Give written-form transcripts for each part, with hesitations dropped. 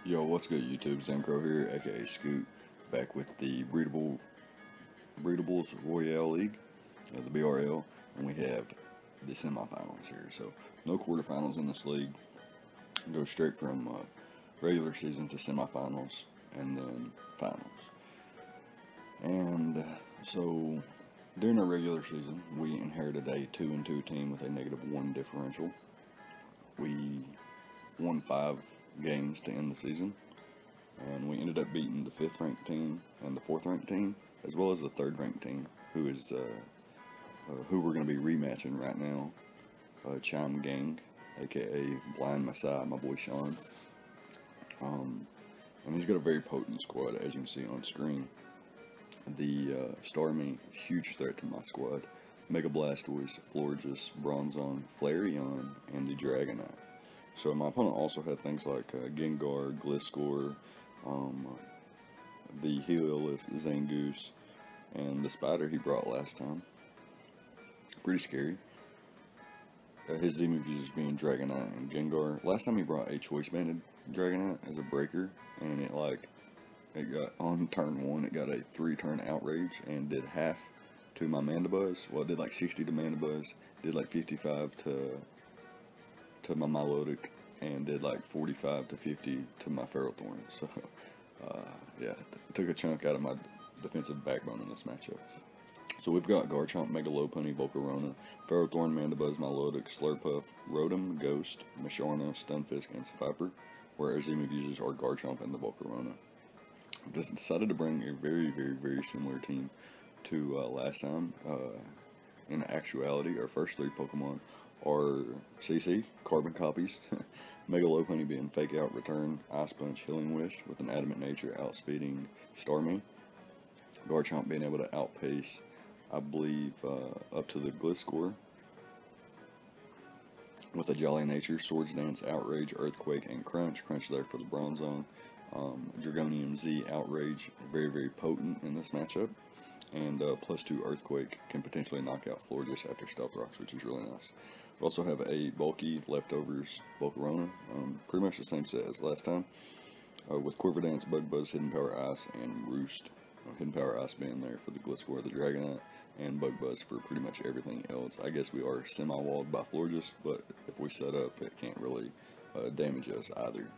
Yo, what's good YouTube? ZAMCRO here, aka Scoot, back with the Breedables Royale League, the BRL, and we have the semifinals here. So, no quarterfinals in this league. Go straight from regular season to semifinals and then finals. And so, during our regular season, we inherited a 2-2 team with a -1 differential. We won 5 games to end the season, and we ended up beating the 5th ranked team and the 4th ranked team, as well as the 3rd ranked team, who is who we're going to be rematching right now, Chime Gang, aka Blind Messiah, my boy Sean. And he's got a very potent squad, as you can see on screen. The Starmie, huge threat to my squad. Mega Blastoise, Florges, Bronzong, Flareon, and the Dragonite. So my opponent also had things like Gengar, Gliscor, the Heliolisk, Zangoose, and the Spider he brought last time. Pretty scary. His Z move uses being Dragonite and Gengar. Last time he brought a Choice Banded Dragonite as a breaker, and it got on turn 1, it got a 3-turn Outrage and did half to my Mandibuzz. Well, it did like 60 to Mandibuzz, did like 55 to my Milotic, and did like 45 to 50 to my Ferrothorn. So, yeah, took a chunk out of my defensive backbone in this matchup. So we've got Garchomp, Mega Lopunny, Volcarona, Ferrothorn, Mandibuzz, Milotic, Slurpuff, Rotom, Ghost, Masharna, Stunfisk, and Seviper, whereas the move users are Garchomp and the Volcarona. Just decided to bring a very similar team to last time. In actuality, our first 3 Pokemon are CC, carbon copies. Mega Lopunny being Fake Out, Return, Ice Punch, Healing Wish with an Adamant Nature, outspeeding Starmie. Garchomp being able to outpace, I believe, up to the Gliscor with a Jolly Nature, Swords Dance, Outrage, Earthquake, and Crunch. Crunch there for the Bronzong. Dragonium Z, Outrage, very potent in this matchup. And +2 Earthquake can potentially knock out Florges after Stealth Rocks, which is really nice. We also have a bulky Leftovers Volcarona, pretty much the same set as last time, with Quiver Dance, Bug Buzz, Hidden Power Ice, and Roost. Hidden Power Ice being there for the Gliscor, the Dragonite, and Bug Buzz for pretty much everything else. I guess we are semi-walled by Florges, but if we set up, it can't really damage us either.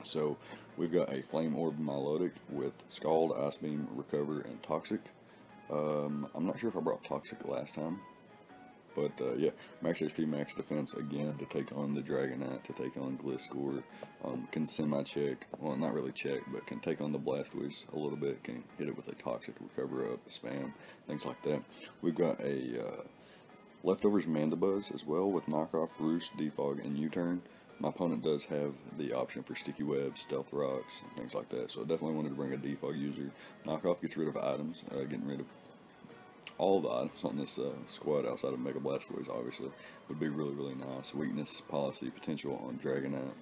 So we've got a Flame Orb Milotic with Scald, Ice Beam, Recover, and Toxic. I'm not sure if I brought Toxic last time, but yeah, max HP, max defense again to take on the Dragonite, to take on Gliscor. Can semi-check, well, not really check, but can take on the Blastoise a little bit, can hit it with a Toxic, recover up, spam, things like that. We've got a Leftovers Mandibuzz as well with Knockoff, Roost, Defog, and U-Turn. My opponent does have the option for Sticky Webs, Stealth Rocks, and things like that, so I definitely wanted to bring a Defog user. Knockoff gets rid of items, getting rid of all the items on this squad outside of Mega Blastoise, obviously, would be really nice. Weakness, policy, potential on Dragonite,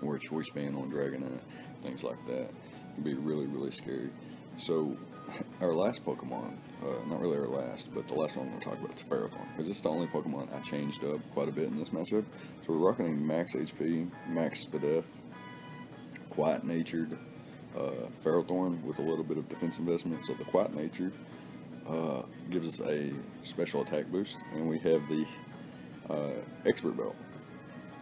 or a Choice Band on Dragonite, things like that. Can be really scary. So, our last Pokemon, not really our last, but the last one I'm going to talk about is Ferrothorn, because it's the only Pokemon I changed up quite a bit in this matchup. So we're rocking a max HP, max Spadef, quiet natured Ferrothorn with a little bit of defense investment. So the quiet nature gives us a special attack boost, and we have the expert belt.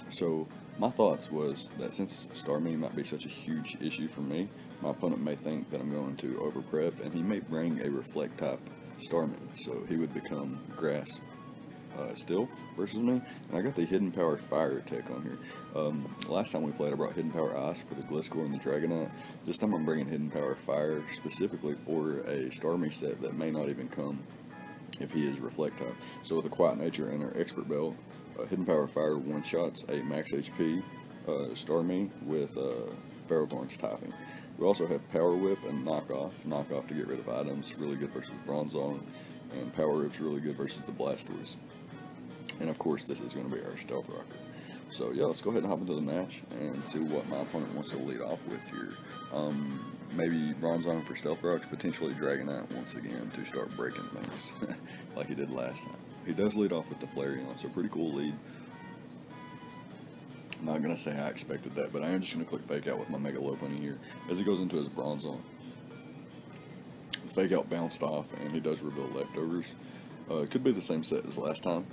So my thoughts was that since Starmie might be such a huge issue for me, my opponent may think that I'm going to over prep, and he may bring a reflect type Starmie, so he would become grass still versus me. And I got the Hidden Power Fire tech on here. Last time we played, I brought Hidden Power Ice for the Gliscor and the Dragonite. This time I'm bringing Hidden Power Fire specifically for a Starmie set that may not even come if he is reflect type. So with a quiet nature and our expert belt, Hidden Power Fire one-shots a max HP Starmie with Ferrothorn's typing. We also have Power Whip and Knockoff. Knockoff to get rid of items, really good versus Bronzong, and Power Whip's really good versus the Blastoise. And of course, this is going to be our Stealth Rocker. So yeah, let's go ahead and hop into the match and see what my opponent wants to lead off with here. Maybe Bronzong for Stealth Rocks, potentially Dragonite once again to start breaking things like he did last time. He does lead off with the Flareon, so pretty cool lead. I'm not going to say I expected that, but I am just going to click fake out with my Mega Low Bunny here as he goes into his bronze zone. The fake out bounced off, and he does reveal leftovers. It could be the same set as last time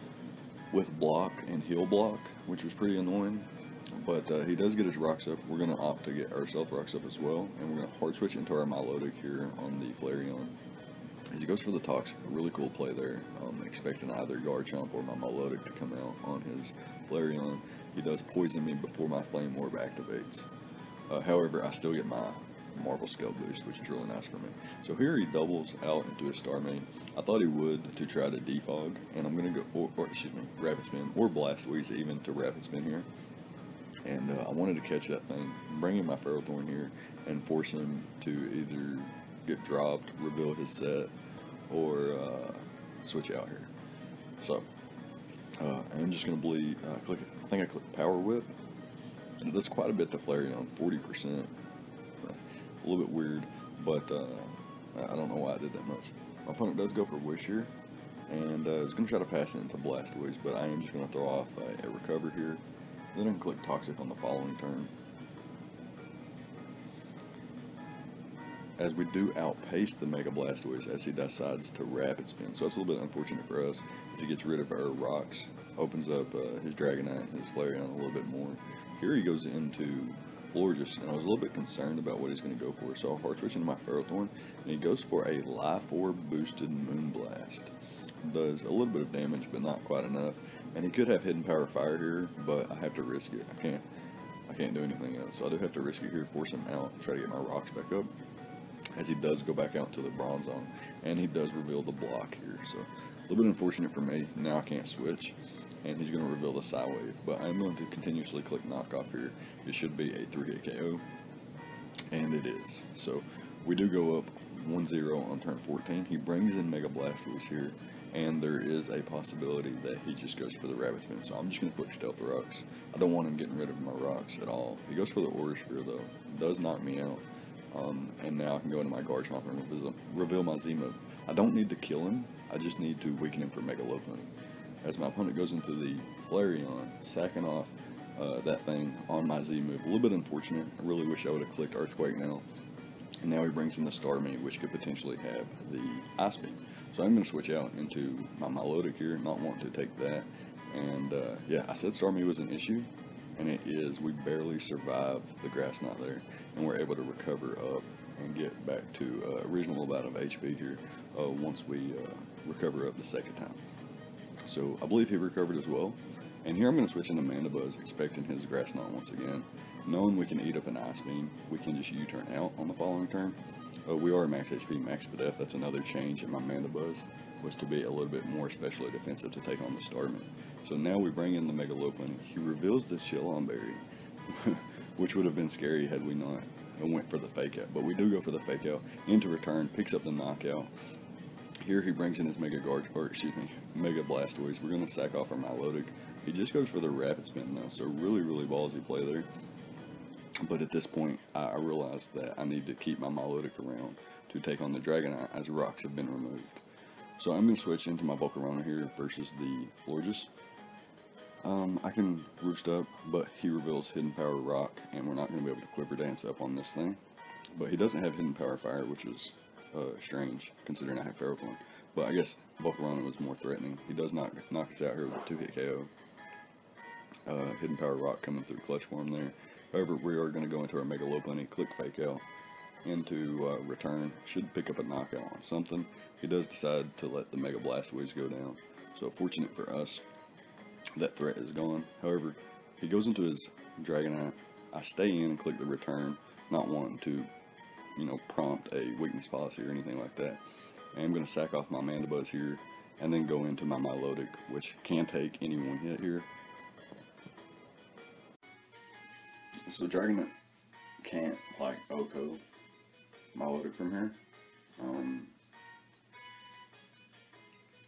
with block and heal block, which was pretty annoying. But he does get his rocks up. We're going to opt to get our stealth rocks up as well, and we're going to hard switch into our Milotic here on the Flareon. As he goes for the Toxic, a really cool play there, expecting either Garchomp or my Milotic to come out on his Flareon. He does poison me before my Flame Orb activates. However, I still get my Marble Scale boost, which is really nice for me. So here he doubles out into his Starmie. I thought he would to try to defog, and I'm going to go, excuse me, Rapid Spin, or Blastoise even to Rapid Spin here. And I wanted to catch that thing, bring in my Ferrothorn here, and force him to either get dropped, reveal his set, or switch out here. So I'm just going to bleed, I think I clicked Power Whip, and it does quite a bit to Flareon, 40%. A little bit weird, but I don't know why I did that much. My opponent does go for Wish here, and is going to try to pass it into Blastoise, but I am just going to throw off a Recover here. Then I can click Toxic on the following turn. As we do outpace the Mega Blastoise as he decides to Rapid Spin. So that's a little bit unfortunate for us as he gets rid of our rocks, opens up his Dragonite and his Flareon a little bit more. Here he goes into Florges, and I was a little bit concerned about what he's going to go for. So I'll hard switch into my Ferrothorn, and he goes for a Life Orb boosted Moonblast. Does a little bit of damage, but not quite enough. And he could have Hidden Power Fire here, but I have to risk it. I can't do anything else. So I do have to risk it here, force him out, try to get my rocks back up. As he does go back out to the Bronze Zone, and he does reveal the block here. So a little bit unfortunate for me. Now I can't switch, and he's going to reveal the Psywave. But I'm going to continuously click Knockoff here. It should be a 3-hit KO, and it is. So we do go up 1-0 on turn 14. He brings in Mega Blastoise here, and there is a possibility that he just goes for the Rapid Spin. So I'm just going to click Stealth Rocks. I don't want him getting rid of my rocks at all. He goes for the Aura Sphere though. Does knock me out. And now I can go into my Garchomp and reveal my Z-move. I don't need to kill him, I just need to weaken him for Mega Low Bunny. As my opponent goes into the Flareon, sacking off that thing on my Z-move. A little bit unfortunate. I really wish I would have clicked Earthquake now. And now he brings in the Starmie, which could potentially have the Ice Beam. So I'm going to switch out into my Milotic here, not wanting to take that. And yeah, I said Starmie was an issue. And it is. We barely survived the Grass Knot there, and we're able to recover up and get back to a reasonable amount of HP here once we recover up the second time. So I believe he recovered as well. And here I'm going to switch into Mandibuzz, expecting his Grass Knot once again. Knowing we can eat up an Ice Beam, we can just U-turn out on the following turn. We are max HP, max Def. That's another change in my Mandibuzz, was to be a little bit more especially defensive to take on the Starmie. So now we bring in the Mega Low Bunny. He reveals the Chillon Berry, which would have been scary had we not went for the Fake Out. But we do go for the Fake Out. Into return, picks up the Knockout. Here he brings in his Mega Blastoise. We're going to sack off our Milotic. He just goes for the Rapid Spin though, so really, really ballsy play there. But at this point, I realized that I need to keep my Milotic around to take on the Dragonite as rocks have been removed. So I'm going to switch into my Volcarona here versus the Florges. I can Roost up, but he reveals Hidden Power Rock, and we're not going to be able to Quiver Dance up on this thing. But he doesn't have Hidden Power Fire, which is strange, considering I have Ferrothorn. But I guess Volcarona was more threatening. He does knock us out here with a 2-hit KO. Hidden Power Rock coming through clutch form there. However, we are going to go into our Mega Low Bunny, click Fake Out, into return. Should pick up a knockout on something. He does decide to let the Mega Blastoise go down. So fortunate for us, that threat is gone. However, he goes into his Dragonite. I stay in and click the return, not wanting to, you know, prompt a weakness policy or anything like that. And I'm going to sack off my Mandibuzz here, and then go into my Milotic, which can take any one hit here. So Dragonite can't, like, OHKO Milotic from here.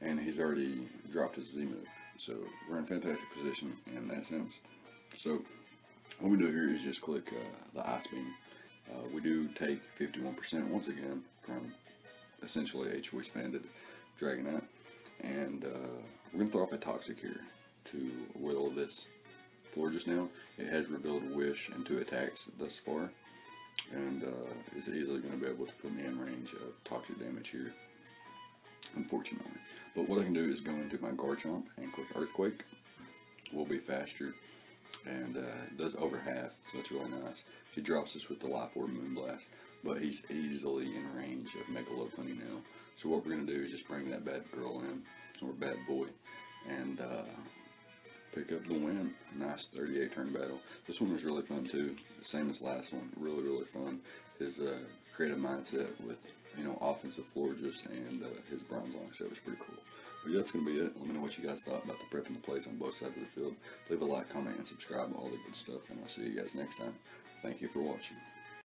And he's already dropped his Z-move. So we're in fantastic position in that sense. So what we do here is just click the Ice Beam. We do take 51% once again from essentially a choice banded Dragonite. And we're going to throw off a Toxic here to whittle this Florges now. It has revealed Wish and 2 attacks thus far, and is easily going to be able to put me in range of toxic damage here, unfortunately. But what I can do is go into my Garchomp and click Earthquake. Will be faster, and does over half, so that's really nice. He drops us with the Life Orb Moonblast, but he's easily in range of Mega Lopunny now. So what we're going to do is just bring that bad girl in, or bad boy, and pick up the win. Nice 38 turn battle. This one was really fun too, the same as last one. Really fun. His creative mindset with, you know, offensive Florges and his Bronzong set was pretty cool. But yeah, that's going to be it. Let me know what you guys thought about the prep and the plays on both sides of the field. Leave a like, comment, and subscribe, all the good stuff, and I'll see you guys next time. Thank you for watching.